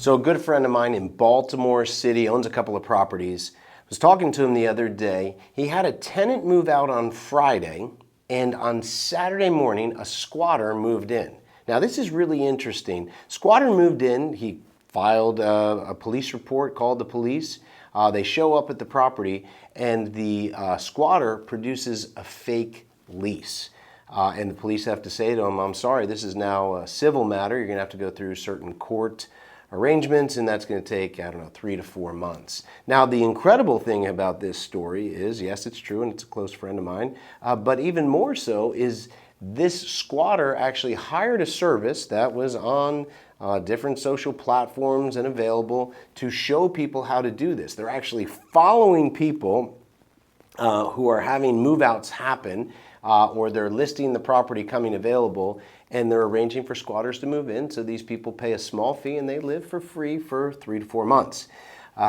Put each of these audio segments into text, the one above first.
So a good friend of mine in Baltimore City owns a couple of properties. I was talking to him the other day. He had a tenant move out on Friday, and on Saturday morning, a squatter moved in. Now this is really interesting. Squatter moved in, he filed a police report, called the police. They show up at the property, and the squatter produces a fake lease. And the police have to say to him, I'm sorry, this is now a civil matter. You're going to have to go through certain court arrangements, and that's going to take, 3 to 4 months. Now, the incredible thing about this story is, yes, it's true, and it's a close friend of mine, but even more so is this squatter actually hired a service that was on different social platforms and available to show people how to do this. They're actually following people who are having move-outs happen, or they're listing the property coming available, and they're arranging for squatters to move in, so these people pay a small fee and they live for free for 3 to 4 months.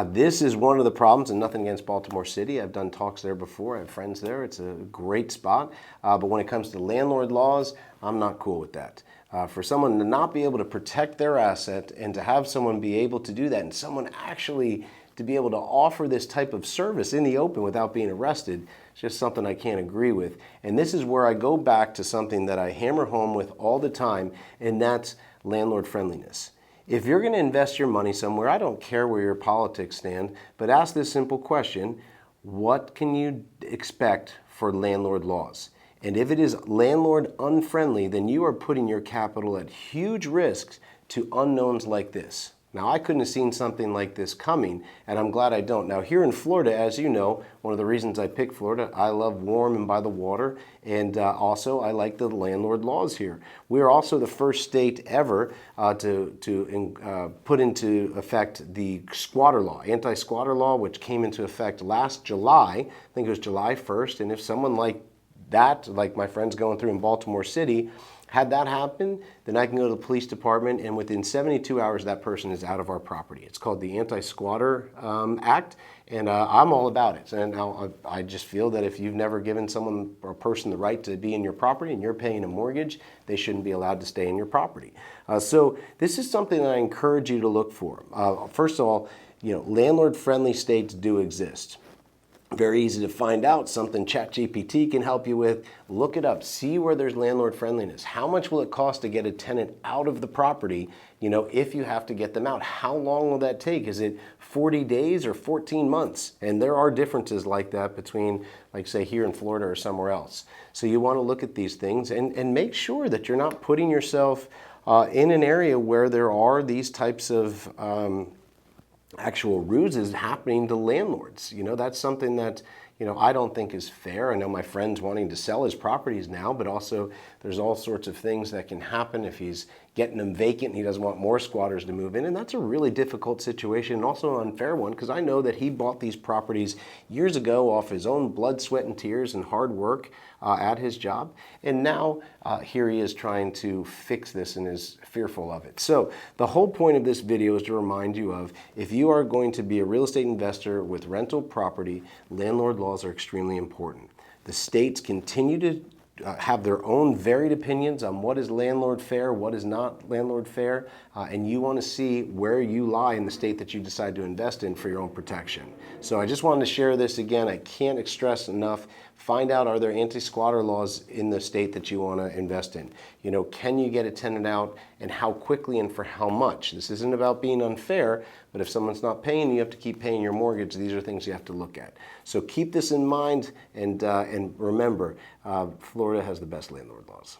This is one of the problems, and nothing against Baltimore City. I've done talks there before. I have friends there. It's a great spot. But when it comes to landlord laws, I'm not cool with that. For someone to not be able to protect their asset and to have someone be able to do that, and someone actually to be able to offer this type of service in the open without being arrested, it's just something I can't agree with. And this is where I go back to something that I hammer home with all the time, and that's landlord friendliness. If you're going to invest your money somewhere, I don't care where your politics stand, but ask this simple question: what can you expect for landlord laws? And if it is landlord unfriendly, then you are putting your capital at huge risks to unknowns like this. Now, I couldn't have seen something like this coming, and I'm glad I don't. Now, here in Florida, as you know, one of the reasons I picked Florida, I love warm and by the water, and also I like the landlord laws here. We are also the first state ever to put into effect the squatter law, anti-squatter law, which came into effect last July. I think it was July 1st, and if someone like that, like my friends going through in Baltimore City, had that happen, then I can go to the police department, and within 72 hours, that person is out of our property. It's called the Anti-Squatter Act, and I'm all about it. And now I just feel that if you've never given someone or a person the right to be in your property and you're paying a mortgage, they shouldn't be allowed to stay in your property. So this is something that I encourage you to look for. First of all, landlord-friendly states do exist. Very easy to find out, something ChatGPT can help you with. Look it up, see where there's landlord friendliness. How much will it cost to get a tenant out of the property, if you have to get them out? How long will that take? Is it 40 days or 14 months? And there are differences like that between, like say, here in Florida or somewhere else. So you want to look at these things and make sure that you're not putting yourself in an area where there are these types of actual ruses happening to landlords. That's something that, I don't think is fair. I know my friend's wanting to sell his properties now, but also there's all sorts of things that can happen if he's getting them vacant and he doesn't want more squatters to move in. And that's a really difficult situation, and also an unfair one, because I know that he bought these properties years ago off his own blood, sweat, and tears and hard work at his job. And now here he is trying to fix this and is fearful of it. So the whole point of this video is to remind you of, if you are going to be a real estate investor with rental property, landlord laws are extremely important. The states continue to have their own varied opinions on what is landlord fair, what is not landlord fair, and you want to see where you lie in the state that you decide to invest in for your own protection. So I just wanted to share this again. I can't stress enough. Find out, are there anti-squatter laws in the state that you want to invest in? Can you get a tenant out, and how quickly and for how much? This isn't about being unfair, but if someone's not paying, you have to keep paying your mortgage. These are things you have to look at. So keep this in mind, and remember, Florida has the best landlord laws.